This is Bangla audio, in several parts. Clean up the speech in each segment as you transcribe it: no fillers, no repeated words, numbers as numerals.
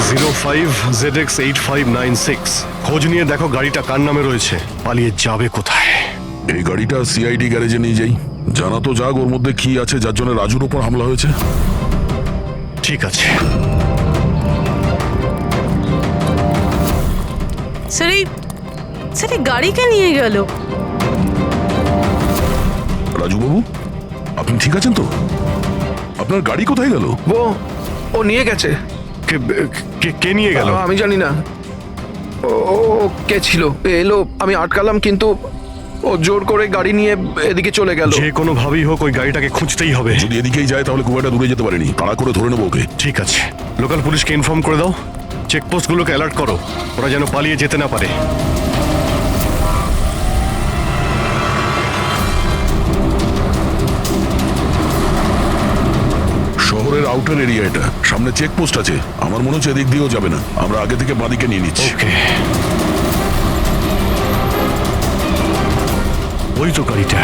05ZX8596 খোঁজ নিয়ে দেখো গাড়িটা কার নামে রয়েছে, পালিয়ে যাবে কোথায়। এই গাড়িটা সিআইডি গ্যারেজে নিয়ে যাই, জানা তো যাক ওর মধ্যে কি আছে যার জন্য রাজুর উপর হামলা হয়েছে। ঠিক আছে। স্যার এই গাড়িকে নিয়ে গেল। রাজুবাবু, আপনি ঠিক আছেন তো? আপনার গাড়ি কোথায় গেল? ও নিয়ে গেছে। কে নিয়ে গেল? আমি জানি না ও কে ছিল, এলো আমি আটকালাম, কিন্তু ও জোর করে গাড়ি নিয়ে এদিকে চলে গেল। যে কোনো ভাবেই হোক ওই গাড়িটাকে খুঁজতেই হবে। যদি এদিকেই যায় তাহলে খুব একটা দূরে যেতে পারেনি, তাড়া করে ধরে নেবো ওকে। ঠিক আছে, লোকাল পুলিশকে ইনফর্ম করে দাও, চেকপোস্টগুলোকে অ্যালার্ট করো, ওরা যেন পালিয়ে যেতে না পারে। শহরের আউটার এরিয়া এটা, সামনে চেকপোস্ট আছে, আমার মনে হচ্ছে এদিক দিয়েও যাবে না, আমরা আগে থেকে বাঁদিকে নিয়ে নিচ্ছি। ওকে, ওই তো গাড়িটা।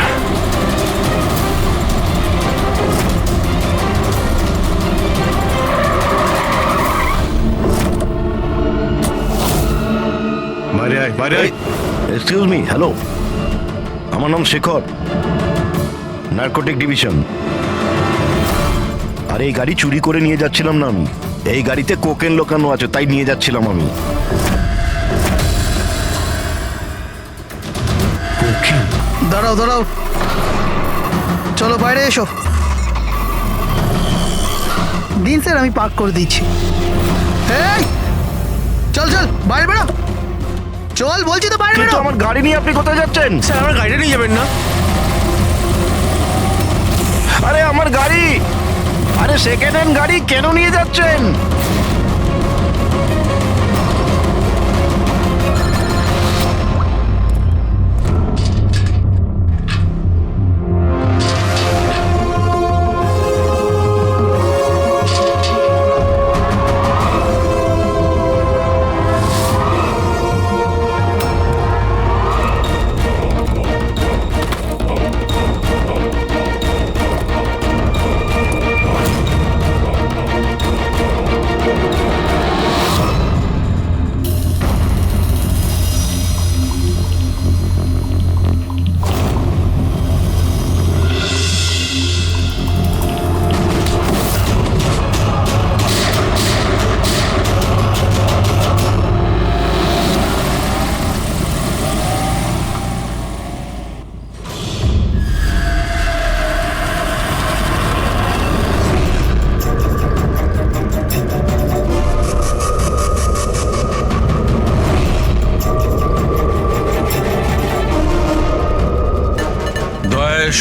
বাইরে আয়, বাইরে আয়। এক্সকিউজ মি, হ্যালো, আমার নাম শেখর, নার্কোটিক ডিভিশন। আর এই গাড়ি চুরি করে নিয়ে যাচ্ছিলাম না আমি, এই গাড়িতে কোকেন লোকানো আছে তাই নিয়ে যাচ্ছিলাম আমি। দাঁড়াও দাঁড়াও, চলো বাইরে এসো। দিন স্যার, আমি পার্ক করে দিচ্ছি। এই চল চল, বাইরে বেরো, চল বলছি তো, বাইরে কিন্তু বেরো। আমার গাড়ি নিয়ে আপনি কোথায় যাচ্ছেন? স্যার আমার গাড়িটা নিয়ে যাবেন না? আরে আমার গাড়ি, আরে সেকেন্ড হ্যান্ড গাড়ি কেন নিয়ে যাচ্ছেন?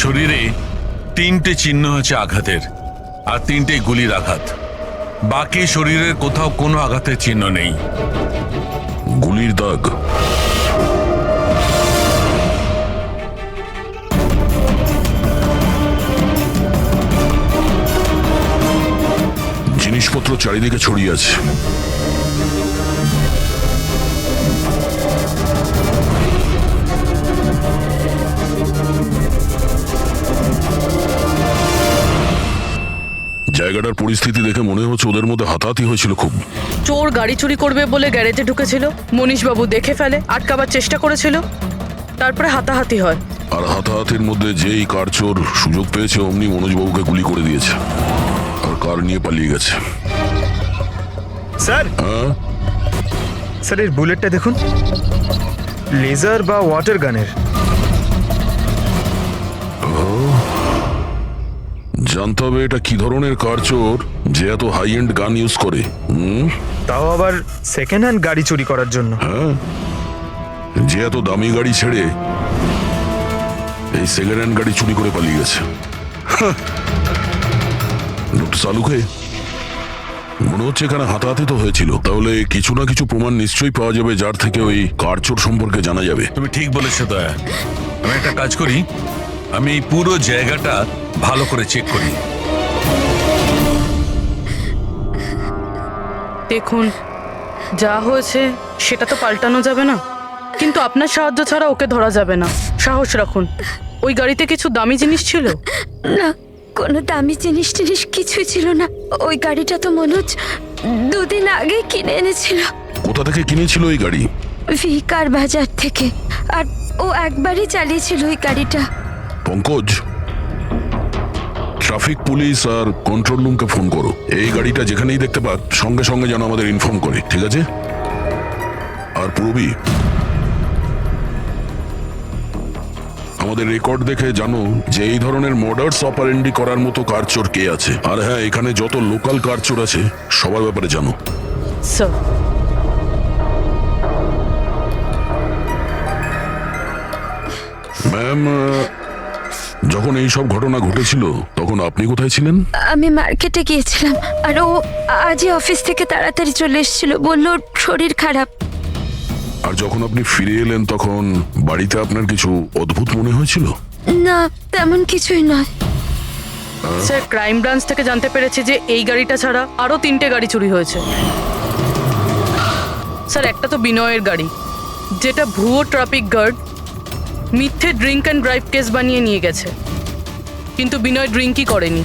শরীরে 3টে চিহ্ন আছে আঘাতের, আর 3টে গুলির আঘাত। বাকি শরীরের কোথাও কোনো আঘাতের চিহ্ন নেই। গুলির দাগ? জিনিসপত্র চারিদিকে ছড়িয়ে আছে। জায়গাটার পরিস্থিতি দেখে মনে হচ্ছে ওদের মধ্যে হাতাহাতি হয়েছিল খুব। চোর গাড়ি চুরি করবে বলে গ্যারেজে ঢুকেছিল, মনীশবাবু দেখে ফেলে, আটকাবার চেষ্টা করেছিল, তারপরে হাতাহাতি হয়। আর হাতাহাতির মধ্যে যেই কার চোর সুযোগ পেয়েছে অমনি মনোজবাবুকে গুলি করে দিয়েছে আর কার নিয়ে পালিয়ে গেছে। স্যার, হ্যাঁ স্যার এর বুলেটটা দেখুন, লেজার বা ওয়াটার গানের। জানতে হবে এটা কি ধরনের কার চোর যে এত হাই এন্ড গান ইউজ করে। তাও আবার সেকেন্ড হ্যান্ড গাড়ি চুরি করার জন্য। হ্যাঁ, যে এত দামি গাড়ি ছেড়ে এই সেকেন্ড হ্যান্ড গাড়ি চুরি করে পালিয়ে গেছে। লোকটা সালুকে মনে হচ্ছে এখানে হাতাহাতি তো হয়েছিল, তাহলে কিছু না কিছু প্রমাণ নিশ্চয়ই পাওয়া যাবে যার থেকে ওই কার চোর সম্পর্কে জানা যাবে। তুমি ঠিক বলেছো দয়া। আমি একটা কাজ করি, আমি এই পুরো জায়গাটা ভালো করে চেক করি। দেখুন, যা হয়েছে সেটা তো পাল্টানো যাবে না, কিন্তু আপনার সাহায্য ছাড়া ওকে ধরা যাবে না। সাহস রাখুন। ওই গাড়িতে কিছু দামি জিনিস ছিল? না, কোনো দামি জিনিস কিছুই ছিল না। ওই গাড়িটা তো মনোজ দুদিন আগে কিনে এনেছিল কোথা থেকে কিনেছিল এই গাড়ি? ভিকার বাজার থেকে। আর ও একবারই চালিয়েছিল ওই গাড়িটা। পঙ্কজ, ট্রাফিক পুলিশ আর কন্ট্রোল রুমকে ফোন করো। এই গাড়িটা যেখানেই দেখতে পাক সঙ্গে সঙ্গে যেন আমাদের ইনফর্ম করে, ঠিক আছে? আর পূর্বী, আমাদের রেকর্ড দেখে জানো যে এই ধরনের মর্ডার্স অপারেন্ডি করার মতো কারচোর কে আছে। আর হ্যাঁ, এখানে যত লোকাল কারচোর আছে সবার ব্যাপারে জানো। স্যার, ম্যাম, যখন এই সব ঘটনা ঘটেছিল তখন আপনি কোথায় ছিলেন? আমি মার্কেটে গিয়েছিলাম, আর ও আজই অফিস থেকে তাড়াতাড়ি চলে এসেছিল, বললো ওর শরীর খারাপ। আর যখন আপনি ফিরে এলেন তখন বাড়িতে আপনার কিছু অদ্ভুত মনে হয়েছিল? না, তেমন কিছুই নয়। স্যার, ক্রাইম ব্রাঞ্চ থেকে জানতে পেরেছি যে এই গাড়িটা ছাড়া আরও 3টে গাড়ি চুরি হয়েছে। স্যার, একটা তো বিনয়ের গাড়ি, যেটা ভুয়ো ট্রাফিক গার্ড মিথ্যে ড্রিঙ্ক অ্যান্ড ড্রাইভ কেস বানিয়ে নিয়ে গেছে, কিন্তু বিনয় ড্রিঙ্কই করেনি।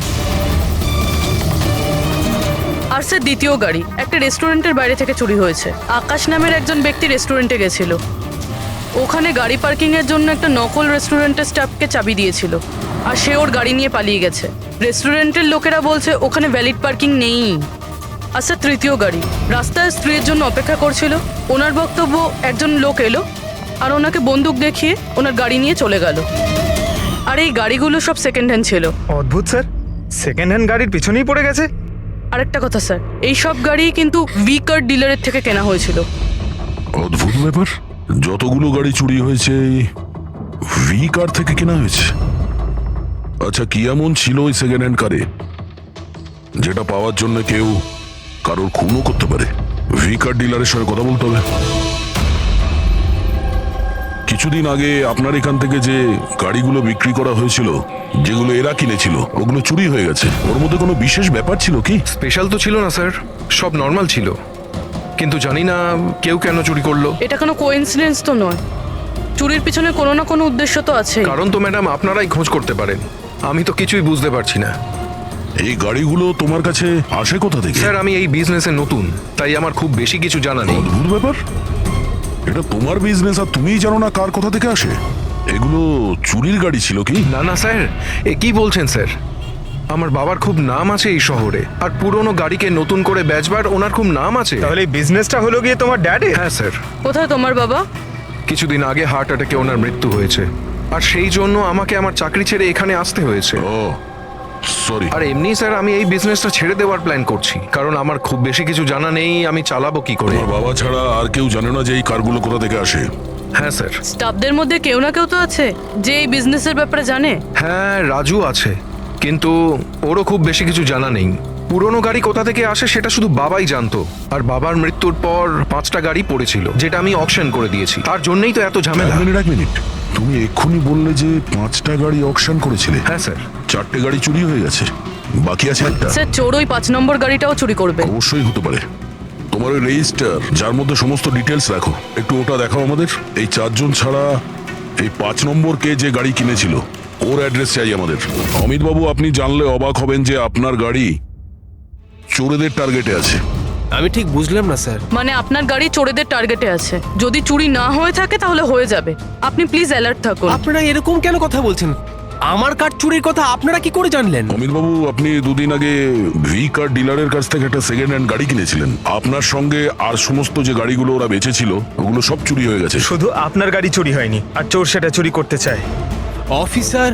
আর স্যার, দ্বিতীয় গাড়ি একটা রেস্টুরেন্টের বাইরে থেকে চুরি হয়েছে। আকাশ নামের একজন ব্যক্তি রেস্টুরেন্টে গেছিল, ওখানে গাড়ি পার্কিংয়ের জন্য একটা নকল রেস্টুরেন্টের স্টাফকে চাবি দিয়েছিল, আর সে ওর গাড়ি নিয়ে পালিয়ে গেছে। রেস্টুরেন্টের লোকেরা বলছে ওখানে ভ্যালিড পার্কিং নেই। আর স্যার, তৃতীয় গাড়ি রাস্তায় স্ত্রীর জন্য অপেক্ষা করছিল, ওনার বক্তব্য একজন লোক এলো আর ওনাকে বন্দুক দেখিয়ে ওনার গাড়ি নিয়ে চলে গেল। আর এই গাড়িগুলো সব সেকেন্ড হ্যান্ড ছিল। অদ্ভুত স্যার, সেকেন্ড হ্যান্ড গাড়ির পিছনেই পড়ে গেছে। আরেকটা কথা স্যার, এই সব গাড়ি কিন্তু ভিকার ডিলারের থেকে কেনা হয়েছিল। অদ্ভুত ব্যাপার, যতগুলো গাড়ি চুরি হয়েছে ভি কার থেকে কেনা হয়েছে। আচ্ছা, কি এমন ছিল ওই সেকেন্ড হ্যান্ড কারে যেটা পাওয়ার জন্য কেউ কারোর খুনও করতে পারে? ভি কার ডিলারের সঙ্গে কথা বলতে হবে। কিছুদিন আগে আপনার এখান থেকে যে গাড়িগুলো বিক্রি করা হয়েছিল, যেগুলো এরা কিনেছিল, ওগুলো চুরি হয়ে গেছে। ওর মধ্যে কোনো বিশেষ ব্যাপার ছিল কি? স্পেশাল তো ছিল না স্যার, সব নর্মাল ছিল, কিন্তু জানি না কেউ কেন চুরি করলো। এটা কোনো কোইন্সিডেন্স তো নয়, চুরির পিছনে কোনো না কোনো উদ্দেশ্য তো আছে। কারণ তো ম্যাডাম আপনারাই খোঁজ করতে পারেন, আমি তো কিছুই বুঝতে পারছি না। এই গাড়িগুলো তোমার কাছে আসে কোথা থেকে? স্যার, আমি এই বিজনেসে নতুন, তাই আমার খুব বেশি কিছু জানা নেই। অদ্ভুত ব্যাপার, এটা তোমার বিজনেস আর তুমিই জানো না কার কোথা থেকে আসে? এগুলো চুরির গাড়ি ছিল কি? না না স্যার, এ কি বলছেন স্যার? আমার বাবার খুব নাম আছে এই শহরে, আর পুরনো গাড়িকে নতুন করে বেচবার ওনার খুব নাম আছে। তাহলে এই বিজনেসটা হলো গিয়ে তোমার ড্যাডি? হ্যাঁ স্যার, কোথায় তোমার বাবা? কিছুদিন আগে হার্ট অ্যাটাকে ওনার মৃত্যু হয়েছে, আর সেই জন্য আমাকে আমার চাকরি ছেড়ে এখানে আসতে হয়েছে। ও সরি। আর এমনি স্যার, আমি এই বিজনেসটা ছেড়ে দেওয়ার প্ল্যান করছি, কারণ আমার খুব বেশি কিছু জানা নেই, আমি চালাবো কি করে। তোমার বাবা ছাড়া আর কেউ জানে না যে এই কারগুলো কোথা থেকে আসে? হ্যাঁ স্যার। স্টাফদের মধ্যে কেউ না কেউ তো আছে যে এই বিজনেসের ব্যাপারে জানে। হ্যাঁ, রাজু আছে, কিন্তু ওরও খুব বেশি কিছু জানা নেই। পুরনো গাড়ি কোথা থেকে আসে সেটা শুধু বাবাই জানতো, আর বাবার মৃত্যুর পর 5টা গাড়ি পড়েছিল, যেটা আমি অকশন করে দিয়েছি। তার জন্যই তো এত ঝামেলা। এক মিনিট, তুমি এক্ষুনি বললে যে 5টা গাড়ি অকশন করেছিলে। হ্যাঁ স্যার। 4টে গাড়ি চুরি হয়ে গেছে, বাকি আছে একটা। স্যার, চোর ওই 5 নম্বর গাড়িটাও চুরি করবে। অবশ্যই হতে পারে। তোমার ওই রেজিস্টার যার মধ্যে সমস্ত ডিটেলস রাখো, একটু ওটা দেখাও আমাদের। এই 4 জন ছাড়া এই 5 নম্বর কে যে গাড়ি কিনেছিল ওর অ্যাড্রেস চাই আমাদের। অমিত বাবু, আপনি জানলে অবাক হবেন যে আপনার গাড়ি চোরেদের টার্গেটে আছে। আমি ঠিক বুঝলাম না স্যার। মানে আপনার গাড়ি চোরেদের টার্গেটে আছে, যদি চুরি না হয়ে থাকে তাহলে হয়ে যাবে। আপনি প্লিজ অ্যালার্ট থাকুন। আপনারা এরকম কেন কথা বলছেন? আমার কার চুরির কথা আপনারা কি করে জানলেন? অমিত বাবু, আপনি দুদিন আগে ভি কার ডিলারের কাছ থেকে একটা সেকেন্ড হ্যান্ড গাড়ি কিনেছিলেন। আপনার সঙ্গে আর সমস্ত যে গাড়িগুলো ওরা বেচেছিল ওগুলো সব চুরি হয়ে গেছে। শুধু আপনার গাড়ি চুরি হয়নি, আর চোর সেটা চুরি করতে চায়। অফিসার,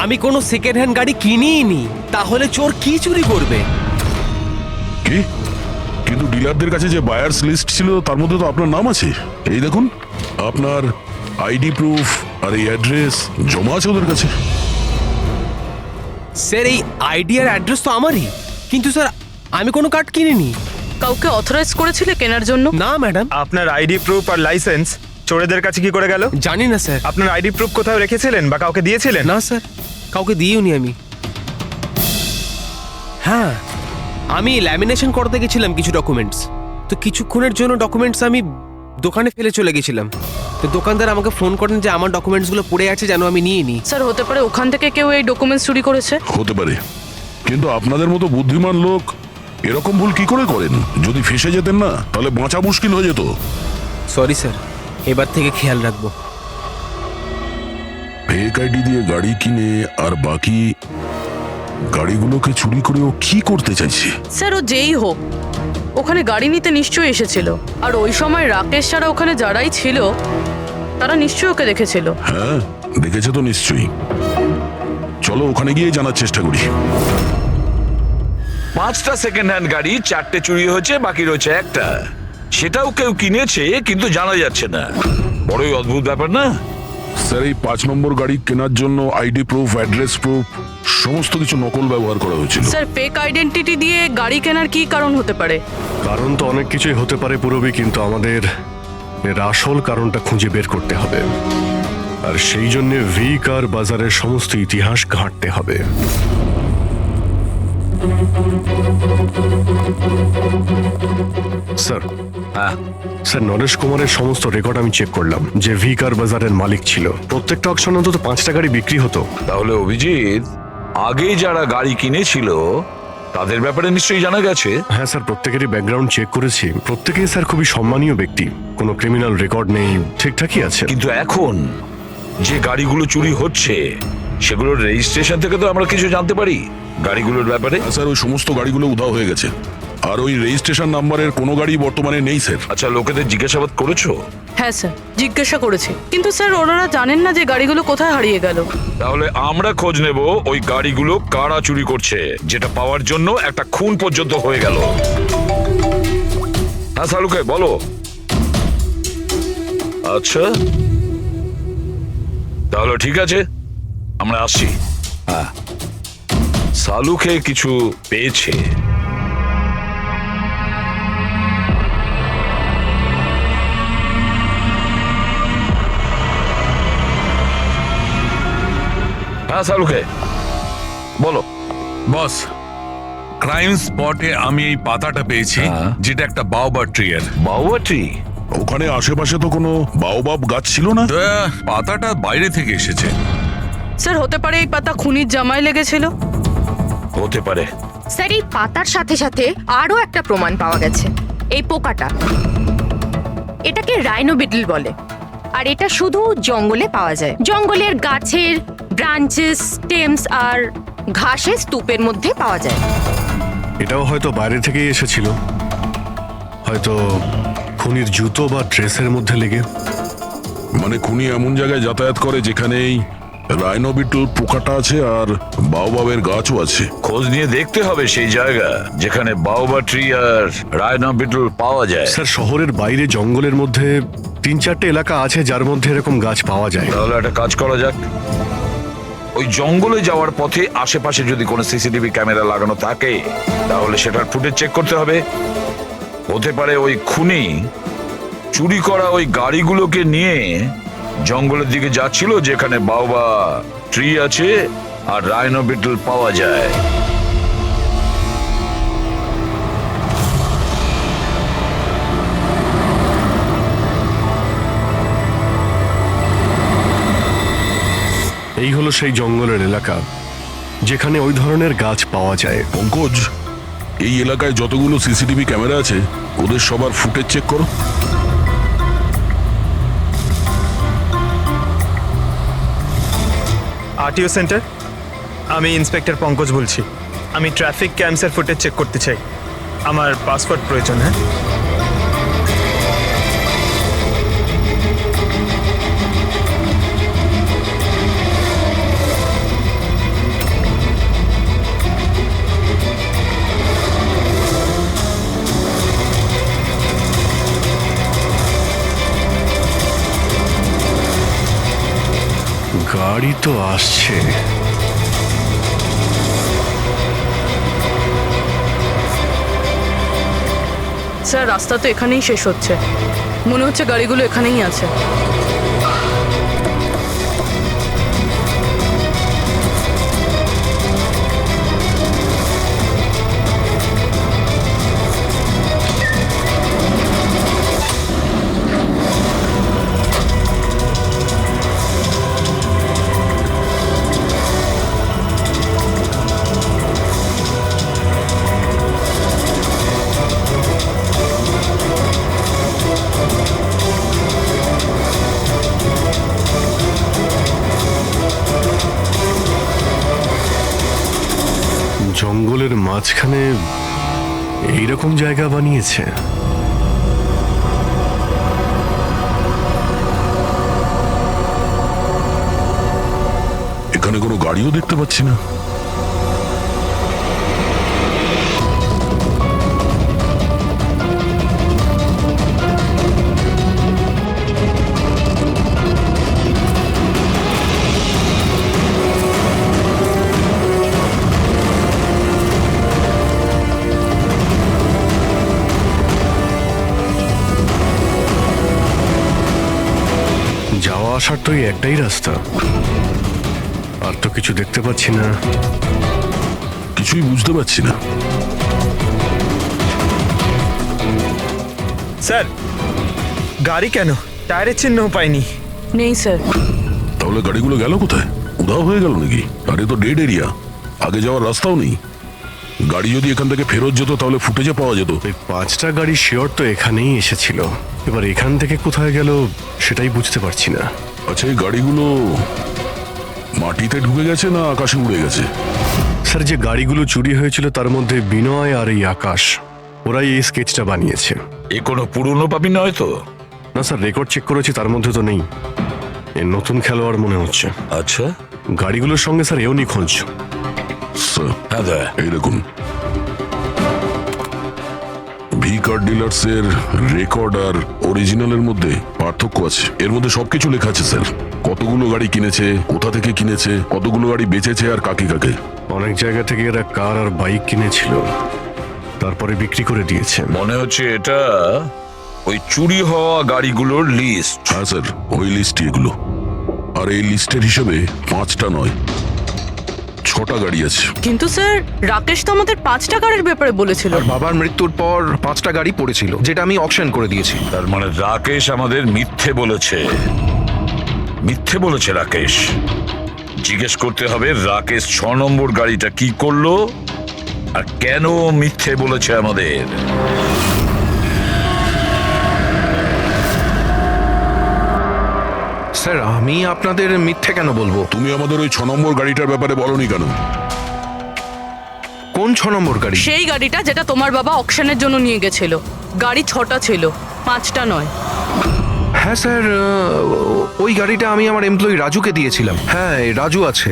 আমি কোনো সেকেন্ড হ্যান্ড গাড়ি কিনিই নি, তাহলে চোর কি চুরি করবে? কি? কিন্তু ডিলারদের কাছে যে বায়ার্স লিস্ট ছিল তার মধ্যে তো আপনার নাম আছে। এই দেখুন, আপনার আইডি প্রুফ আর এই অ্যাড্রেস জমা আছে ওদের কাছে। স্যার, এই আইডি আর অ্যাড্রেস তো আমারই, কিন্তু স্যার আমি কোনো কার্ড কিনিনি। কাউকে অথরাইজ করেছিলে কেনার জন্য? না ম্যাডাম। আপনার আইডি প্রুফ আর লাইসেন্স চোরেদের কাছে কি করে গেল? জানি না স্যার। আপনার আইডি প্রুফ কোথাও রেখেছিলেন বা কাউকে দিয়েছিলেন? না স্যার, কাউকে দিইওনি আমি। হ্যাঁ, আমি ল্যামিনেশন করতে গেছিলাম কিছু ডকুমেন্টস, তো কিছুক্ষণের জন্য ডকুমেন্টস আমি দোকানে ফেলে চলে গেছিলাম। তো দোকানদার আমাকে ফোন করেন যে আমার ডকুমেন্টসগুলো পড়ে আছে, যেন আমি নিয়ে নিই। স্যার, হতে পারে ওখান থেকে কেউ এই ডকুমেন্টস চুরি করেছে। হতে পারে, কিন্তু আপনাদের মতো বুদ্ধিমান লোক এরকম ভুল কি করে করেন? যদি ফেসে যেতেন না তাহলে বাঁচা মুশকিল হয়ে যেত। সরি স্যার, এবার থেকে খেয়াল রাখবো। ফেক আইডি দিয়ে গাড়ি কিনে আর বাকি গাড়িগুলোকে চুরি করে ও কি করতে চাইছে? স্যার ও যেই হোক, ওখানে গাড়ি নিতে নিশ্চয়ই এসেছিল। আর ওই সময় রাকেশ ছাড়া ওখানে যারাই ছিল তারা নিশ্চয়ই ওকে দেখেছিল। হ্যাঁ, দেখেছে তো নিশ্চয়ই। চলো ওখানে গিয়ে জানার চেষ্টা করি। 5টা সেকেন্ড হ্যান্ড গাড়ি, 4টে চুরি হয়েছে, বাকি রয়েছে একটা। সেটাও কেউ কিনেছে কিন্তু জানা যাচ্ছে না। বড়ই অদ্ভুত ব্যাপার না? স্যার, এই 5 নম্বর গাড়ি কেনার জন্য আইডি প্রুফ, অ্যাড্রেস প্রুফ সমস্ত কিছু নকল ব্যবহার করা হয়েছিল। স্যার ফেক আইডেন্টিটি দিয়ে গাড়ি কেনার কি কারণ হতে পারে? কারণ তো অনেক কিছুই হতে পারে পুরবি, কিন্তু আমাদের এর আসল কারণটা খুঁজে বের করতে হবে। আর সেই জন্য ভি কার বাজারের সমস্ত ইতিহাস ঘাঁটতে হবে। স্যার, হ্যাঁ, স্যার নরেশ কুমারের সমস্ত রেকর্ড আমি চেক করলাম। যে ভি কার বাজারের মালিক ছিল, প্রত্যেকটা অকশনে অন্তত 5টা গাড়ি বিক্রি হতো। তাহলে অভিজিৎ, আগে যারা গাড়ি কিনেছিল তাদের ব্যাপারে নিশ্চয়ই জানা গেছে। হ্যাঁ স্যার, প্রত্যেকেরই ব্যাকগ্রাউন্ড চেক করেছি। প্রত্যেকেই স্যার খুবই সম্মানীয় ব্যক্তি, কোনো ক্রিমিনাল রেকর্ড নেই, ঠিকঠাকই আছে। কিন্তু এখন যে গাড়িগুলো চুরি হচ্ছে সেগুলোর রেজিস্ট্রেশন থেকে তো আমরা কিছু জানতে পারি গাড়িগুলোর ব্যাপারে। স্যার, ওই সমস্ত গাড়িগুলো উধাও হয়ে গেছে, আর ওই রেজিস্ট্রেশন নাম্বারের কোনো গাড়ি বর্তমানে নেই স্যার। আচ্ছা, লোকেদের জিজ্ঞাসাবাদ করেছো? হ্যাঁ স্যার, জিজ্ঞাসা করেছি, কিন্তু স্যার ওনারা জানেন না যে গাড়িগুলো কোথায় হারিয়ে গেল। তাহলে আমরা খোঁজ নেব ওই গাড়িগুলো কারা চুরি করছে, যেটা পাওয়ার জন্য একটা খুন পর্যন্ত হয়ে গেল। হ্যাঁ সালুকে বলো। আচ্ছা, তাহলে ঠিক আছে, আমরা আসছি। হ্যাঁ, সালুকে কিছু পেয়েছে। হ্যাঁ সালুকে বলো। বস, ক্রাইম স্পটে আমি এই পাতাটা পেয়েছি, হ্যাঁ। যেটা একটা বাওবার ট্রি এর। বাউয়া ট্রি? ওখানে আশেপাশে তো কোনো বাওবাব গাছ ছিল না। তো, পাতাটা বাইরে থেকে এসেছে। স্যার হতে পারে এই পাতা খুনির জামায় লেগেছিল। হতে পারে। স্যার এই পাতার সাথে সাথে আরো একটা প্রমাণ পাওয়া গেছে, এই পোকাটা। এটাকে রাইনো বিটল বলে, আর এটা শুধু জঙ্গলে পাওয়া যায়। জঙ্গলের গাছের ব্রাঞ্চেস, স্টেমস আর ঘাসের স্তূপের মধ্যে পাওয়া যায়। এটাও হয়তো বাইরে থেকেই এসেছিল, হয়তো খুনির জুতো বা ড্রেসের মধ্যে লেগে। মানে খুনি এমন জায়গায় যাতায়াত করে যেখানেই রাইনো বিটল পোকাটা আছে আর বাওবাবের গাছও আছে। খোঁজ নিয়ে দেখতে হবে সেই জায়গা যেখানে বাউবা ট্রি আর রায়না বিটল পাওয়া যায়। স্যার শহরের বাইরে জঙ্গলের মধ্যে 3-4টে এলাকা আছে যার মধ্যে এরকম গাছ পাওয়া যায়। তাহলে একটা কাজ করা যাক, ওই জঙ্গলে যাওয়ার পথে আশেপাশে যদি কোনো সিসিটিভি ক্যামেরা লাগানো থাকে তাহলে সেটার ফুটেজ চেক করতে হবে। হতে পারে ওই খুনি চুরি করা ওই গাড়িগুলোকে নিয়ে জঙ্গলের দিকে যাচ্ছিল যেখানে বাউবা ট্রি আছে আর রাইনো বিটল পাওয়া যায়। এই হলো সেই জঙ্গলের এলাকা যেখানে ওই ধরনের গাছ পাওয়া যায়। পঙ্কজ, এই এলাকায় যতগুলো সিসিটিভি ক্যামেরা আছে ওদের সবার ফুটেজ চেক করো। আরটিও সেন্টার, আমি ইন্সপেক্টর পঙ্কজ বলছি। আমি ট্রাফিক ক্যামসের ফুটেজ চেক করতে চাই। আমার পাসপোর্ট প্রয়োজন। হ্যাঁ, গাড়ি তো আসছে। স্যার রাস্তা তো এখানেই শেষ হচ্ছে, মনে হচ্ছে গাড়িগুলো এখানেই আছে। জঙ্গলের মাঝখানে এইরকম জায়গা বানিয়েছে। এখানে কোনো গাড়িও দেখতে পাচ্ছি না। যাওয়া আসার তো এই একটাই রাস্তা, আর তো কিছু দেখতে পাচ্ছি না। কিছুই বুঝতে পারছি না। স্যার গাড়ি কেন? টায়ারের চিহ্নও পাইনি। নেই স্যার। তাহলে গাড়িগুলো গেল কোথায়? উধাও হয়ে গেল নাকি? আরে তো ডেড এরিয়া, আগে যাওয়ার রাস্তাও নেই। গাড়ি যদি এখান থেকে ফেরত যেত তাহলে ফুটেজে পাওয়া যেত। এই 5টা গাড়ি শিওর তো এখানেই এসেছিল, এবার এখান থেকে কোথায় গেল সেটাই বুঝতে পারছি না। আচ্ছা, এই গাড়িগুলো মাটিতে ঢুকে গেছে না আকাশে উড়ে গেছে? স্যার, যে গাড়িগুলো চুরি হয়েছিল তার মধ্যে বিনয় আর এই আকাশ, ওরাই এই স্কেচটা বানিয়েছে। এ কোনো পুরনো পাপি নয় তো? না স্যার, রেকর্ড চেক করেছি, তার মধ্যে তো নেই। এ নতুন খেলোয়াড় মনে হচ্ছে। আচ্ছা, গাড়িগুলোর সঙ্গে স্যার এও নিখোঁজ। স্যার, হ্যাঁ দা। এই দেখুন, ভি কার ডিলার্স এর রেকর্ড আর অরিজিনালের মধ্যে পার্থক্য আছে। এর মধ্যে সবকিছু লেখা আছে স্যার, কতগুলো গাড়ি কিনেছে, কোথা থেকে কিনেছে, কতগুলো গাড়ি বেচেছে আর কাকে কাকে। অনেক জায়গা থেকে এরা কার আর বাইক কিনেছিল, তারপরে বিক্রি করে দিয়েছে। মনে হচ্ছে এটা ওই চুরি হওয়া গাড়িগুলোর লিস্ট। হ্যাঁ স্যার, ওই লিস্টই এগুলো। আর এই লিস্টের হিসেবে 5টা নয়, 6টা গাড়ি আছে। কিন্তু স্যার, রাকেশ তো আমাদের 5টা গাড়ির ব্যাপারে বলেছিল। আর বাবার মৃত্যুর পর 5টা গাড়ি পড়েছিল, যেটা আমি অকশন করে দিয়েছি। তার মানে রাকেশ আমাদের মিথ্যে বলেছে। মিথ্যে বলেছে রাকেশ। জিজ্ঞেস করতে হবে রাকেশ 6 নম্বর গাড়িটা কি করলো আর কেন মিথ্যে বলেছে আমাদের। স্যার, আমি আপনাদের মিথ্যে কেন বলবো? তুমি আমাদের ওই 6 নম্বর গাড়িটার ব্যাপারে বলনি কেন? কোন 6 নম্বর গাড়ি? সেই গাড়িটা যেটা তোমার বাবা অকশনের জন্য নিয়ে গেছিল। গাড়ি 6টা ছিল, 5টা নয়। হ্যাঁ স্যার, ওই গাড়িটা আমি আমার এমপ্লয়ি রাজুকে দিয়েছিলাম। হ্যাঁ, রাজু আছে।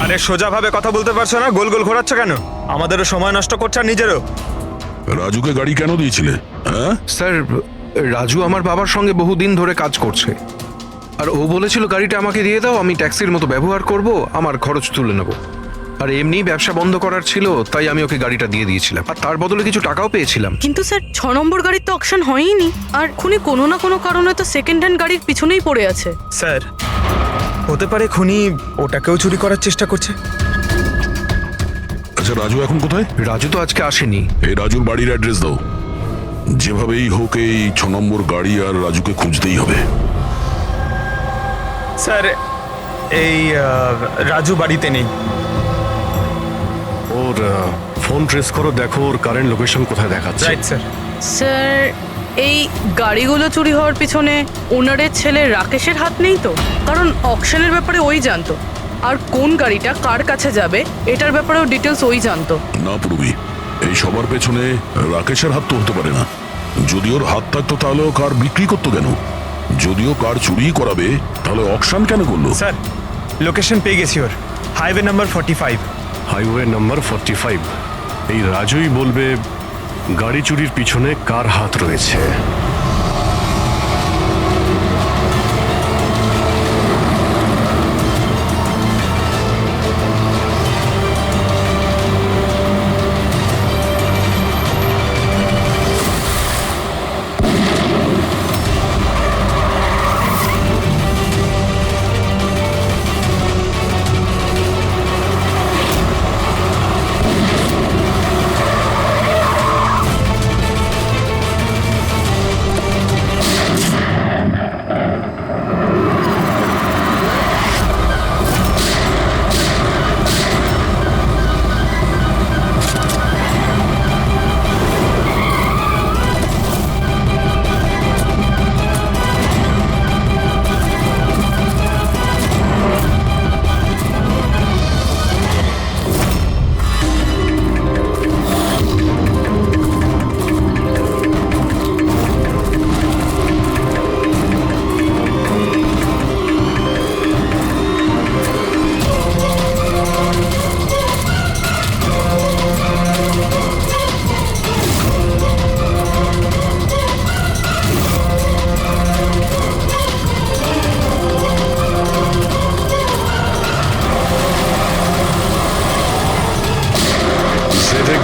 আরে সোজাভাবে কথা বলতে পারছো না, গোল গোল ঘোরাচ্ছ কেন? আমাদেরও সময় নষ্ট করছে আর নিজেরও। রাজুকে গাড়ি কেন দিয়েছিলে? হ্যাঁ স্যার, রাজু আমার বাবার সঙ্গে বহুদিন ধরে কাজ করছে, আর ও বলেছিল গাড়িটা আমাকে দিয়ে দাও, আমি ট্যাক্সির মতো ব্যবহার করব, আমার খরচ তুলে নেব। আর এমনি ব্যবসা বন্ধ করার ছিল, তাই আমি ওকে গাড়িটা দিয়ে দিয়েছিলাম, আর তার বদলে কিছু টাকাও পেয়েছিলাম। কিন্তু স্যার, 6 নম্বর গাড়ির তো অকশন হয়নি, আর খুনি কোনো না কোনো কারণে তো সেকেন্ড হ্যান্ড গাড়ির পিছনেই পড়ে আছে। স্যার, হতে পারে খুনি ওটাকেও চুরি করার চেষ্টা করছে। আচ্ছা, রাজু এখন কোথায়? রাজু তো আজকে আসেনি। এই রাজুর বাড়ির অ্যাড্রেস দাও। যেভাবেই হোক এই 6 নম্বর গাড়ি আর রাজুকে খুঁজতেই হবে। স্যার, এই রাজু বাড়িতে নেই। ওর ফোন ট্রেস করো, দেখো ওর কারেন্ট লোকেশন কোথায় দেখাচ্ছে। Right sir. স্যার, এই গাড়িগুলো চুরি হওয়ার পিছনে ওনারের ছেলে রাকেশের হাত নেই তো? কারণ অকশনের ব্যাপারে ওই জানতো, আর কোন গাড়িটা কার কাছে যাবে এটার ব্যাপারেও ডিটেলস ওই জানতো। না পূর্বী, এই সবার পেছনে রাকেশের হাত তো হতে পারে না। যদি ওর হাত থাকতো তাহলে ও কার বিক্রি করতো কেন? যদিও কার চুরি করাবে তাহলে অকশন কেন করলো? স্যার, লোকেশন পেয়ে গেছি ওর, হাইওয়ে নাম্বার 45। Highway number 45। এই রাজুই বলবে গাড়ি চুরির পিছনে কার হাত রয়েছে।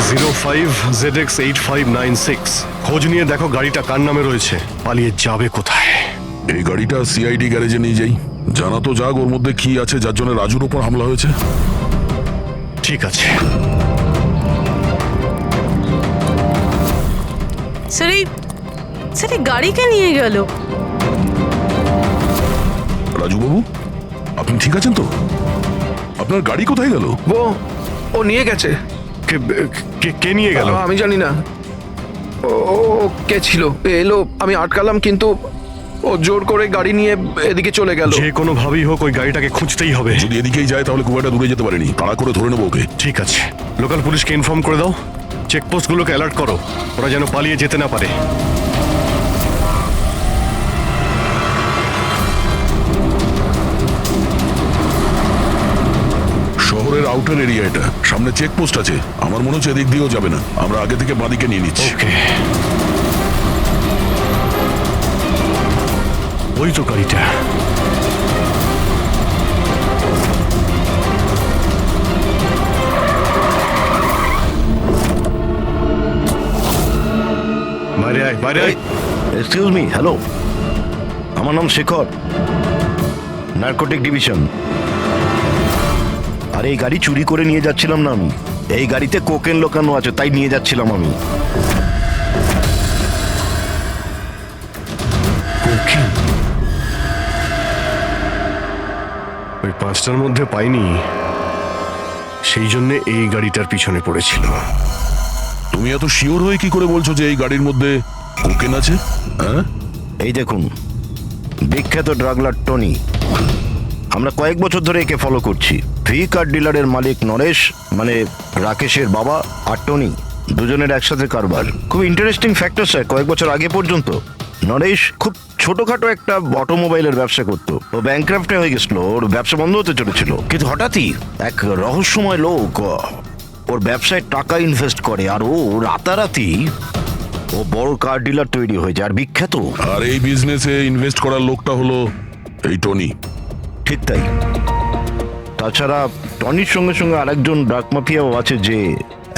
05ZX8596। খোঁজ নিয়ে দেখো গাড়িটা কার নামে রয়েছে, পালিয়ে যাবে কোথায়। এই গাড়িটা সিআইডি গ্যারেজে নিয়ে যাই, জানা তো যাক ওর মধ্যে কি আছে যার জন্য রাজুর উপর হামলা হয়েছে। ঠিক আছে। স্যার এই গাড়িকে নিয়ে গেল। রাজুবাবু, আপনি ঠিক আছেন তো? আপনার গাড়ি কোথায় গেল? ও নিয়ে গেছে। কে নিয়ে গেল? আমি জানি না। ও কে ছিল, এলো, আমি আটকালাম, কিন্তু ও জোর করে গাড়ি নিয়ে এদিকে চলে গেল। যে কোনো ভাবেই হোক ওই গাড়িটাকে খুঁজতেই হবে। যদি এদিকেই যায় তাহলে খুব একটা দূরে যেতে পারেনি, তাড়া করে ধরে নেবো ওকে। ঠিক আছে, লোকাল পুলিশকে ইনফর্ম করে দাও, চেকপোস্টগুলোকে অ্যালার্ট করো, ওরা যেন পালিয়ে যেতে না পারে। শহরের আউটার এরিয়া এটা, সামনে চেকপোস্ট আছে, আমার মনে হচ্ছে এদিক দিয়েও যাবে না, আমরা আগে থেকে বাদিকে নিয়ে নিচ্ছি। ওকে, ওই তো গাড়িটা। বাইরে আয়, বাইরে আয়। এক্সকিউজ মি, হ্যালো, আমার নাম শেখর, নার্কোটিক ডিভিশন। আর এই গাড়ি চুরি করে নিয়ে যাচ্ছিলাম না আমি, এই গাড়িতে কোকেন লোকানো আছে, তাই নিয়ে যাচ্ছিলাম আমি। কোকেন? ওই পাঁচটার মধ্যে পাইনি, সেই জন্য এই গাড়িটার পিছনে পড়েছিল। তুমি এত শিওর হয়ে কি করে বলছো যে এই গাড়ির মধ্যে কোকেন আছে? হ্যাঁ, এই দেখুন, বিখ্যাত ড্রাগলার টনি, আমরা কয়েক বছর ধরে একে ফলো করছি। ভি কার ডিলারের মালিক নরেশ, মানে রাকেশের বাবা, আর টনি, দুজনের একসাথে কারবার। খুব ইন্টারেস্টিং ফ্যাক্টর স্যার, কয়েক বছর আগে পর্যন্ত নরেশ খুব ছোটখাটো একটা অটোমোবাইলের ব্যবসা করতো। ও ব্যাংক্রাফ্টে হয়ে গেছিল, ওর ব্যবসা বন্ধ হতে চলেছিল, কিন্তু হঠাৎই এক রহস্যময় লোক ওর ব্যবসায় টাকা ইনভেস্ট করে, আর ও রাতারাতি ও বড় কার ডিলার তৈরি হয়ে যায়, আর বিখ্যাত। আর এই বিজনেসে ইনভেস্ট করার লোকটা হলো এই টনি। ঠিক তাই। তাছাড়া টনির সঙ্গে সঙ্গে আরেকজন ড্রাগ মাফিয়াও আছে যে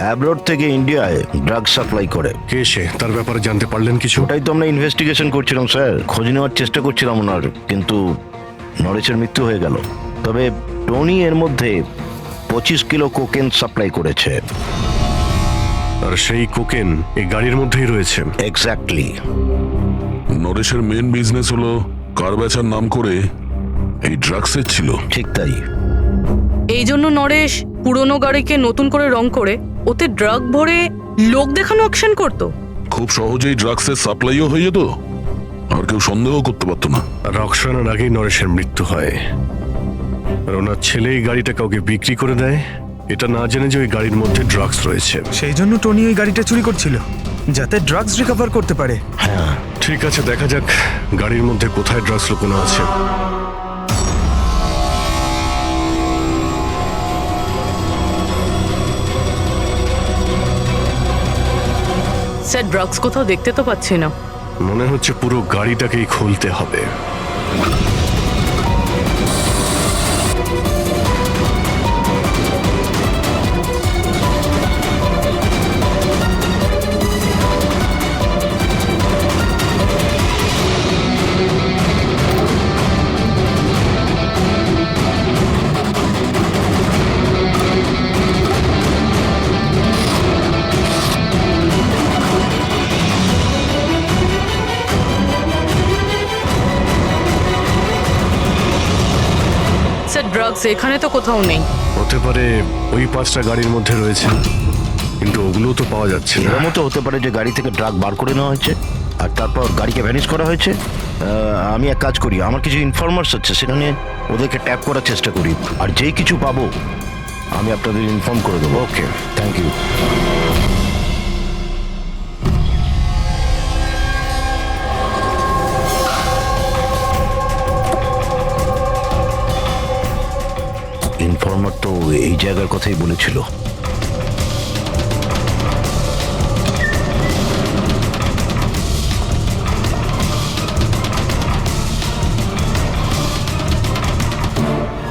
অ্যাব্রড থেকে ইন্ডিয়ায় ড্রাগ সাপ্লাই করে। কে সে, তার ব্যাপারে জানতে পারলেন কিছু? ওটাই তো আমরা ইনভেস্টিগেশন করছিলাম স্যার, খোঁজ নেওয়ার চেষ্টা করছিলাম ওনার, কিন্তু নরেশের মৃত্যু হয়ে গেল। তবে টনি এর মধ্যে 25 কিলো কোকেন সাপ্লাই করেছে। আর সেই কোকেন এই গাড়ির মধ্যেই রয়েছে। এক্স্যাক্টলি। নরেশের মেন বিজনেস হলো কার বেচার নাম করে এই ড্রাগসের ছিল। ঠিক তাই। এই জন্য নরেশ পুরনো গাড়িকে নতুন করে রং করে ওতে ড্রাগ ভরে লোক দেখানো অ্যাকশন করতো। খুব সহজেই ড্রাগসের সাপ্লাইও হয়ে যেত, আর কেউ সন্দেহ করতে পারতো না। রক্সানার আগেই নরেশের মৃত্যু হয়, আর ওনার ছেলে এই গাড়িটা কাউকে বিক্রি করে দেয়, এটা না জেনে যে ওই গাড়ির মধ্যে ড্রাগস রয়েছে। সেই জন্য টনি ওই গাড়িটা চুরি করছিল, যাতে ড্রাগস রিকভার করতে পারে। হ্যাঁ, ঠিক আছে, দেখা যাক গাড়ির মধ্যে কোথায় ড্রাগস লুকোনো আছে। স্যার ড্রাগস কোথাও দেখতে তো পাচ্ছি না। মনে হচ্ছে পুরো গাড়িটাকেই খুলতে হবে। ড্রাগস এখানে তো কোথাও নেই। হতে পারে ওই পাঁচটা গাড়ির মধ্যে রয়েছে, কিন্তু ওগুলো তো পাওয়া যাচ্ছে না। এরকমও তো হতে পারে যে গাড়ি থেকে ড্রাগ বার করে নেওয়া হয়েছে আর তারপর গাড়িকে ভ্যানিশ করা হয়েছে। আমি এক কাজ করি, আমার কিছু ইনফরমার্স আছে, সেখানে ওদেরকে ট্যাপ করার চেষ্টা করি, আর যেই কিছু পাবো আমি আপনাদের ইনফর্ম করে দেবো। ওকে, থ্যাংক ইউ। ইনফর্মার তো এই জায়গার কথাই বলেছিল।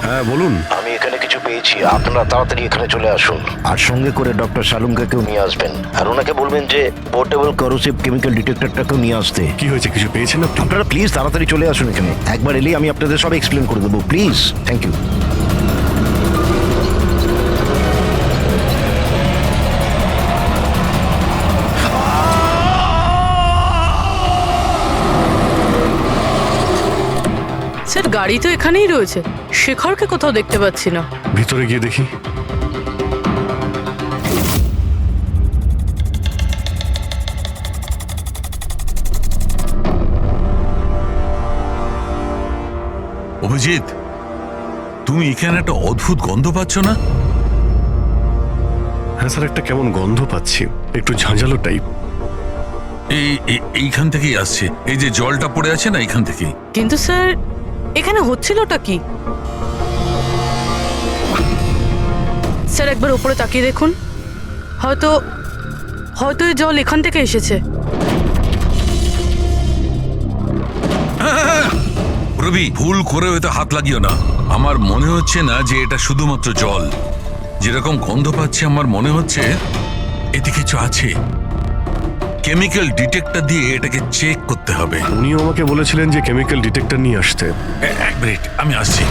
হ্যাঁ বলুন। আমি এখানে কিছু পেয়েছি। পেয়েছি, আপনারা তাড়াতাড়ি এখানে চলে আসুন আর সঙ্গে করে ডক্টর শালুমকেও নিয়ে আসবেন আর ওনাকে বলবেন যে পোর্টেবল করোসিভ কেমিক্যাল ডিটেক্টরটাকেও নিয়ে আসতে। কি হয়েছে, কিছু পেয়েছেন আপনি? আপনারা প্লিজ তাড়াতাড়ি চলে আসুন এখানে, একবার এলেই আমি আপনাদের সব এক্সপ্লেন করে দেবো, প্লিজ। Thank you. স্যার গাড়ি তো এখানেই রয়েছে, শেখরকে কোথাও দেখতে পাচ্ছি না। ভিতরে গিয়ে দেখি। অভিজিৎ, তুমি এখানে একটা অদ্ভুত গন্ধ পাচ্ছ না? হ্যাঁ স্যার, একটা কেমন গন্ধ পাচ্ছি, একটু ঝাঁঝালো টাইপ। এইখান থেকেই আসছে, এই যে জলটা পড়ে আছে না, এইখান থেকেই। কিন্তু স্যার এখানে হচ্ছিলটা কি? স্যার একবার উপরে তাকিয়ে দেখুন, হয়তো হয়তো এই জল এখান থেকে এসেছে। রবি, ভুল করে হয়তো হাত লাগিও না। আমার মনে হচ্ছে না যে এটা শুধুমাত্র জল। যেরকম গন্ধ পাচ্ছে আমার মনে হচ্ছে এতে কিছু আছে। কেমিক্যাল ডিটেক্টর দিয়ে এটাকে চেক করতে হবে। উনিও আমাকে বলেছিলেন যে কেমিক্যাল ডিটেক্টর নিয়ে আসতে। এক মিনিট, আমি আসছি।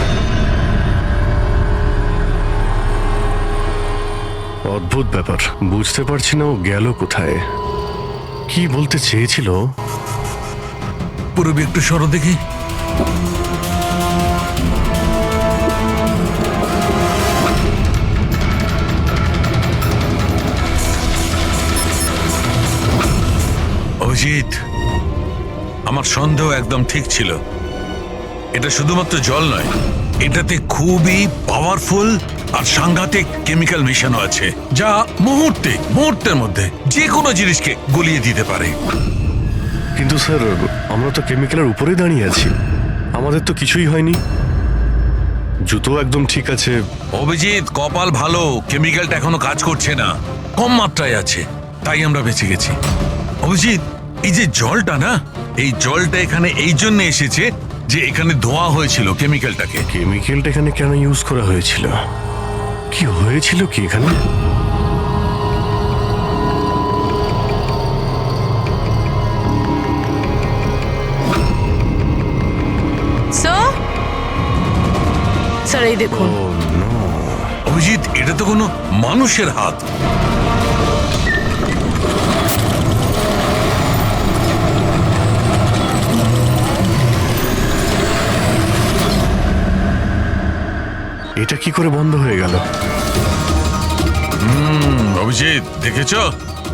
অদ্ভুত ব্যাপার, বুঝতে পারছি না ও গেল কোথায়, কি বলতে চেয়েছিল। পুরবি একটু সরো দেখি। অভিজিৎ, আমার সন্দেহ একদম ঠিক ছিল। এটা শুধুমাত্র জল নয়, এটাতে খুবই পাওয়ারফুল আর সাংঘাতিক কেমিক্যাল মেশানো আছে, যা মুহূর্তের মধ্যে যে কোনো জিনিসকে গলিয়ে দিতে পারে। কিন্তু স্যার, আমরা তো কেমিক্যালের উপরেই দাঁড়িয়ে আছি, আমাদের তো কিছুই হয়নি, জুতো একদম ঠিক আছে। অভিজিৎ, কপাল ভালো, কেমিক্যালটা এখনো কাজ করছে না, কম মাত্রায় আছে, তাই আমরা বেঁচে গেছি। অভিজিৎ, এই যে জলটা না, এই জলটা এখানে এই জন্য এসেছে যে এখানে ধোয়া হয়েছিল কেমিক্যালটাকে। কেমিক্যালটা এখানে কেন ইউজ করা হয়েছিল, কি হয়েছিল কি এখানে? স্যার এই দেখুন। অভিজিৎ, এটা তো কোনো মানুষের হাত। এটা কি করে বন্ধ হয়ে গেল? অভিজিৎ, দেখেছো?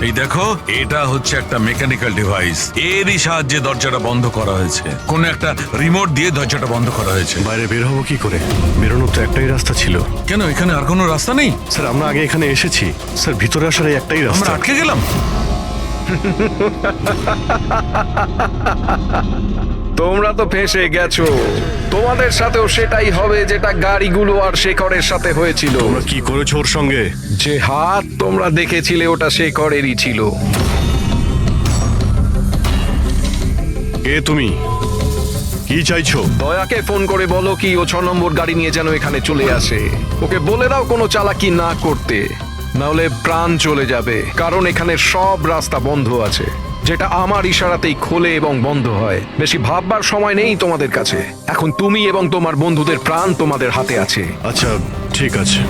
এই দেখো, এটা হচ্ছে একটা মেকানিক্যাল ডিভাইস, এরই সাহায্যে দরজাটা বন্ধ করা হয়েছে। কোন একটা রিমোট দিয়ে দরজাটা বন্ধ করা হয়েছে। বাইরে বের হবো কি করে? বেরোনোর তো একটাই রাস্তা ছিল। কেন, এখানে আর কোনো রাস্তা নেই? স্যার, আমরা আগে এখানে এসেছি স্যার, ভিতরে আসার এই একটাই আমরা রাস্তা। আটকে গেলাম। তোমরা তো ফেঁসে গেছো, তোমাদের সাথেও সেটাই হবে যেটা গাড়িগুলো আর শেখরের সাথে হয়েছিল। তোমরা কি করেছো ওর সঙ্গে? যে হাত তোমরা দেখেছিলে ওটা শেখরেরই ছিল। কে তুমি? কি চাইছো? দয়াকে ফোন করে বলো কি ও 6 নম্বর গাড়ি নিয়ে যেন এখানে চলে আসে। ওকে বলে দাও কোনো চালাকি না করতে, নাহলে প্রাণ চলে যাবে। কারণ এখানে সব রাস্তা বন্ধ আছে, যেটা আমার ইশারাতেই খোলে এবং বন্ধ হয়। বেশি ভাববার সময় নেই তোমাদের কাছে। এখন তুমি এবং তোমার বন্ধুদের প্রাণ তোমাদের হাতে আছে। আচ্ছা ঠিক আছে।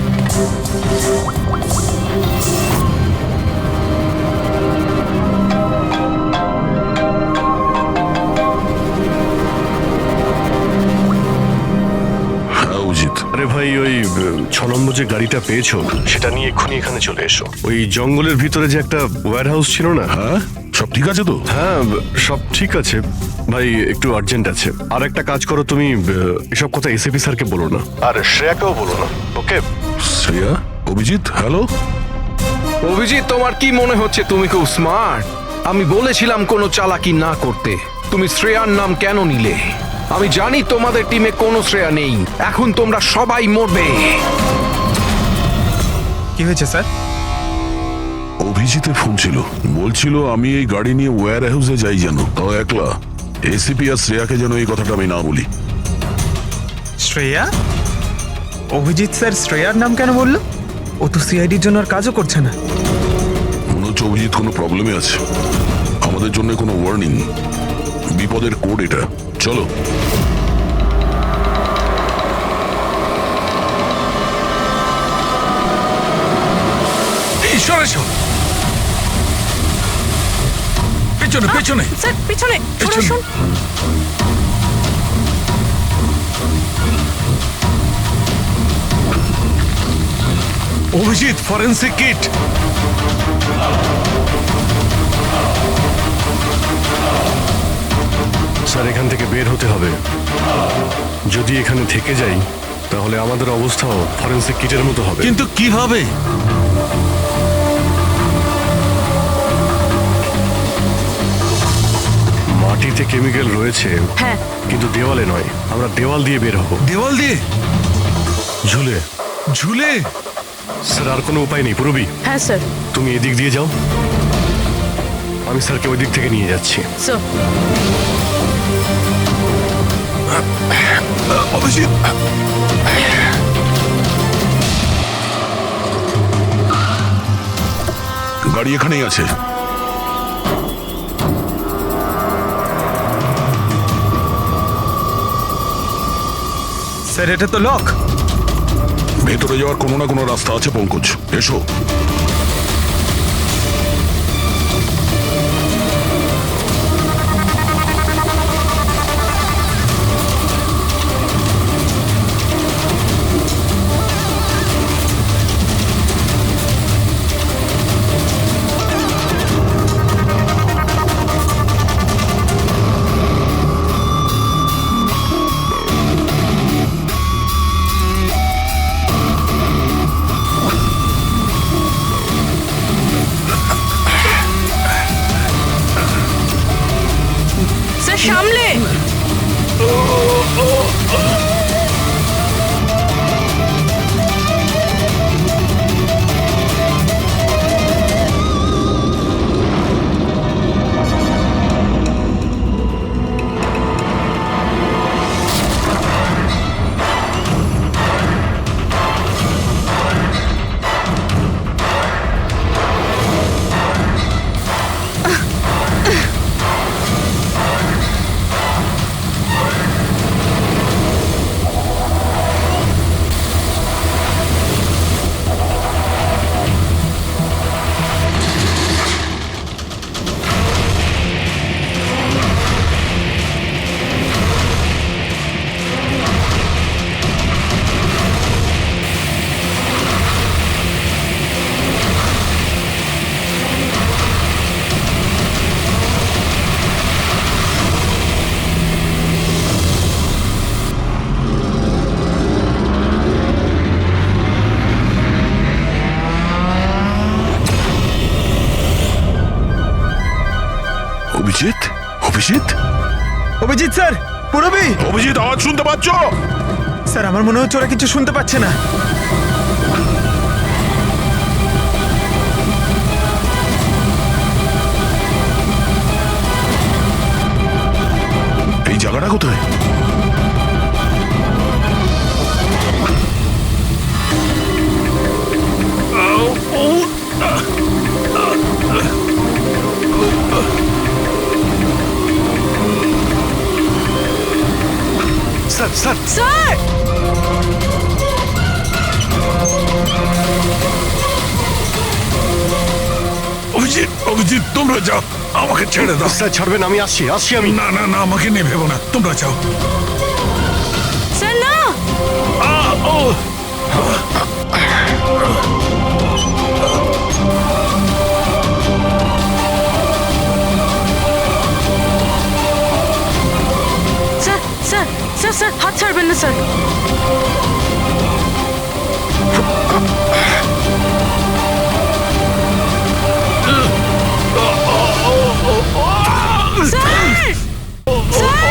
আরে ভাই, ওই 6 নম্বর যে গাড়িটা পেয়েছো সেটা নিয়ে এক্ষুনি এখানে চলে এসো। ওই জঙ্গলের ভিতরে যে একটা ওয়্যার হাউস ছিল না? হ্যাঁ, সব ঠিক আছে তো? হ্যাঁ, সব ঠিক আছে ভাই, একটু আর্জেন্ট আছে। আর একটা কাজ করো, তুমি এসব কথা এসিপি স্যারকে বলো না, আর শ্রেয়াকেও বলো না, ওকে? শ্রেয়া? অভিজিৎ, হ্যালো। অভিজিৎ, তোমার কি মনে হচ্ছে তুমি খুব স্মার্ট? আমি বলেছিলাম কোনো চালাকি না করতে। তুমি শ্রেয়ার নাম কেন নিলে? আমি জানি তোমাদের টিমে কোনো শ্রেয়া নেই। এখন তোমরা সবাই মরবে। কি হয়েছে স্যার? অভিজিতের ফোন ছিল, বলছিল আমি এই গাড়ি নিয়ে ওয়্যার হাউসে যাই যেন, তাও একলা। এসিপি আর শ্রেয়াকে যেন এই কথাটা আমি না বলি। শ্রেয়া? অভিজিৎ স্যার শ্রেয়ার নাম কেন বললো? ও তো সিআইডির জন্য আর কাজও করছে না। মনে হচ্ছে অভিজিৎ কোনো প্রবলেমে আছে। আমাদের জন্য কোনো ওয়ার্নিং, বিপদের কোড এটা। চলো। ঈশ্বর এসো, পেছনে পেছনে। স্যার পিছনে পেছনে। শুনুন। Abhijit, forensic kit. স্যার এখান থেকে বের হতে হবে। যদি এখানে থেকে যাই তাহলে আমাদের অবস্থাও ফরেন্সিক কিটের মতো হবে। কিন্তু কিভাবে? মাটিতে কেমিক্যাল রয়েছে, হ্যাঁ কিন্তু দেওয়ালে নয়। আমরা দেওয়াল দিয়ে বের হব। দেওয়াল দিয়ে? ঝুলে। ঝুলে? স্যার আর কোনো উপায় নেই পূরবী, হ্যাঁ স্যার। তুমি এদিক দিয়ে যাও, আমি স্যারকে ওই দিক থেকে নিয়ে যাচ্ছি। স্যার অভিজিৎ, গাড়ি এখানেই আছে। স্যার এটা তো লক। ভেতরে যাওয়ার কোনো না কোনো রাস্তা আছে পঙ্কজ, এসো। স্যার সামলে। অভিজিৎ, অভিজিৎ, অভিজিৎ স্যার, পূরবী। অভিজিৎ, আওয়াজ শুনতে পাচ্ছ? স্যার আমার মনে হচ্ছে ওরা কিছু শুনতে পাচ্ছে না। এই জায়গাটা কোথায়? Sir sir sir Abhijit, Abhijit তোমরা যাও, আমাকে ছেড়ে দাও। স্যার ছাড়বেন, আমি আসছি আসছি আমি। না না না, আমাকে নিয়ে ভেবো না, তোমরা যাও। স্যার না। স্যার স্যার স্যার স্যার হাত ছাড়বেন না স্যার। স্যার স্যার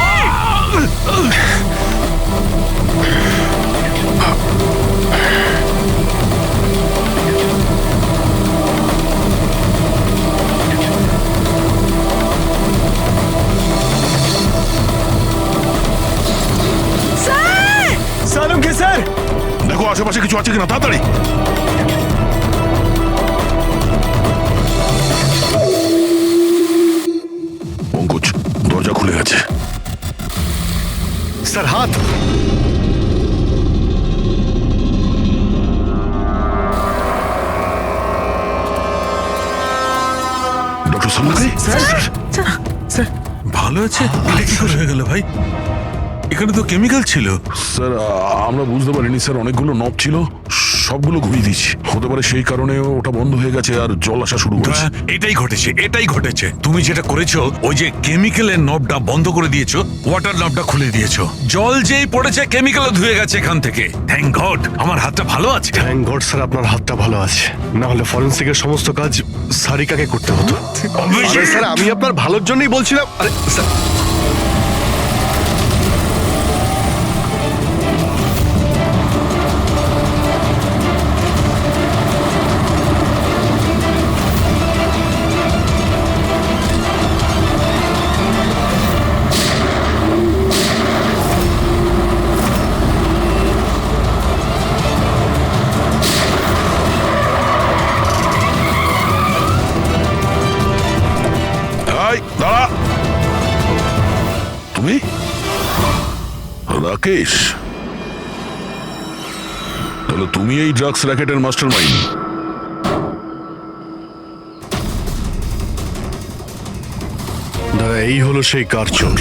সামগ্রী স্যার ভালো আছে? এটা কি করে হয়ে গেল ভাই? এখানে তো কেমিক্যাল ছিল। স্যার আমরা বুঝতে পারিনি স্যার, অনেকগুলো নব ছিল, সবগুলো ঘুরিয়ে দিচ্ছি। হতে পারে সেই কারণে ওটা বন্ধ হয়ে গেছে আর জল আসা শুরু করেছে। এটাই ঘটেছে। তুমি যেটা করেছো, ওই যে কেমিক্যালের নবটা বন্ধ করে দিয়েছো, ওয়াটার নবটা খুলে দিয়েছো। জল যেই পড়েছে কেমিক্যালও ধুয়ে গেছে এখান থেকে। থ্যাংক গড আমার হাতটা ভালো আছে। থ্যাংক গড স্যার আপনার হাতটা ভালো আছে, না হলে ফরেন্সিকের সমস্ত কাজ সারিকাকে করতে হতো। আরে স্যার আমি আপনার ভালোর জন্যই বলছিলাম। আরে স্যার এই, দাঁড়া। তুমি রাকেশ? তাহলে তুমি এই ড্রাগস র্যাকেটের মাস্টার মাইন্ড। দাদা এই হলো সেই কার চোর।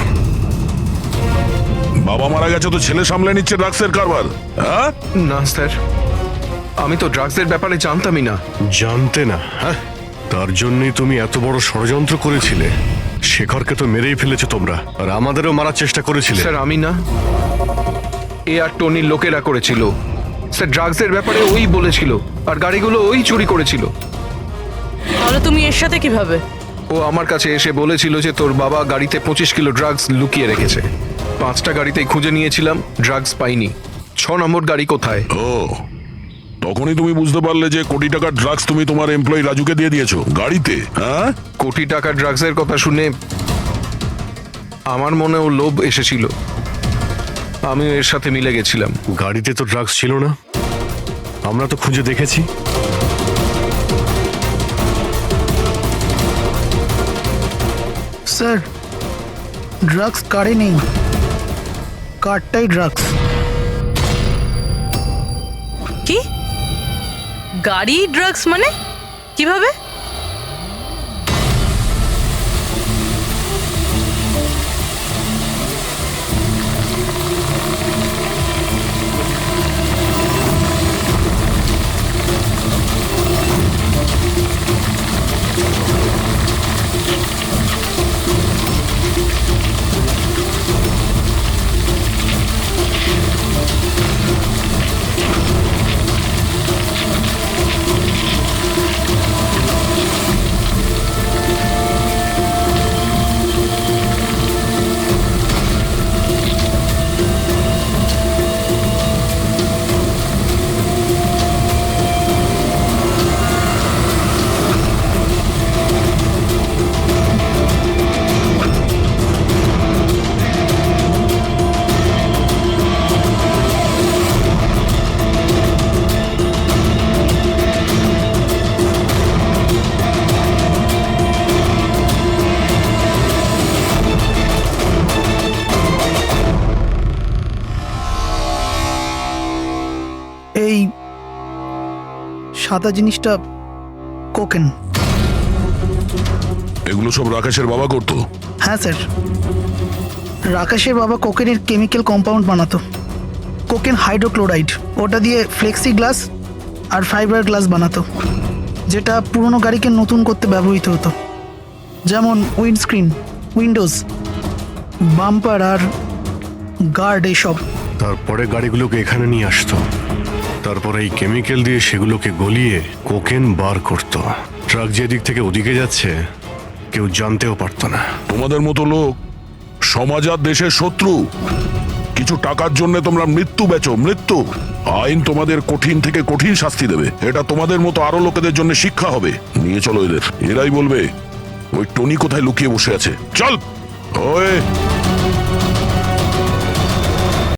বাবা মারা গেছে তো ছেলে সামলে নিচ্ছে ড্রাগসের কারবার, হ্যাঁ? না স্যার, আমি তো ড্রাগসের ব্যাপারে জানতামই না। জানতে না? হ্যাঁ, তার জন্যই তুমি এত বড় ষড়যন্ত্র করেছিলে। শেখরকে তো মেরেই ফেলেছো তোমরা, আর আমাদেরও মারার চেষ্টা করেছিলে। স্যার আমি না, এ আর টনির লোকেরা করেছিল। স্যার ড্রাগসের ব্যাপারে ওই বলেছিল, আর গাড়িগুলো ওই চুরি করেছিল। তাহলে তুমি এর সাথে কিভাবে? ও আমার কাছে এসে বলেছিল যে তোর বাবা গাড়িতে 25 কিলো ড্রাগস লুকিয়ে রেখেছে। 5টা গাড়িতেই খুঁজে নিয়েছিলাম, ড্রাগস পাইনি। 6 নম্বর গাড়ি কোথায়? ও, তখনই তুমি বুঝতে পারলে যে কোটি টাকার ড্রাগস তুমি তোমার এমপ্লয়ি রাজুকে দিয়ে দিয়েছো গাড়িতে, হ্যাঁ? কোটি টাকার ড্রাগসের কথা শুনে আমার মনেও লোভ এসেছিল, আমিও এর সাথে মিলে গেছিলাম। গাড়িতে তো ড্রাগস ছিল না, আমরা তো খুঁজে দেখেছি। স্যার ড্রাগস কারে নেই, কারটাই ড্রাগস। কি? গাড়ি ড্রাগস মানে কিভাবে? এই সাদা জিনিসটা কোকেন। এগুলো সব রাকেশের বাবা করতো? হ্যাঁ স্যার, রাকেশের বাবা কোকেনের কেমিক্যাল কম্পাউন্ড বানাতো, কোকেন হাইড্রোক্লোরাইড। ওটা দিয়ে ফ্লেক্সি গ্লাস আর ফাইবার গ্লাস বানাতো, যেটা পুরনো গাড়িকে নতুন করতে ব্যবহৃত হতো, যেমন উইন্ডস্ক্রিন, উইন্ডোজ, বাম্পার আর গার্ড এইসব। তারপরে গাড়িগুলোকে এখানে নিয়ে আসতো, তারপরে এই কেমিক্যাল দিয়ে সেগুলোকে গলিয়ে কোকেন বার করত। ট্রাক যেদিক থেকে ওদিকে যাচ্ছে কেউ জানতেও পারতো না। তোমাদের মতো লোক সমাজ আর দেশের শত্রু। কিছু টাকার জন্য তোমরা মৃত্যু বেচো, মৃত্যু। আইন তোমাদের কঠিন থেকে কঠিন শাস্তি দেবে। এটা তোমাদের মতো আরো লোকেদের জন্য শিক্ষা হবে। নিয়ে চলো এদের, এরাই বলবে ওই টনি কোথায় লুকিয়ে বসে আছে। চল ওই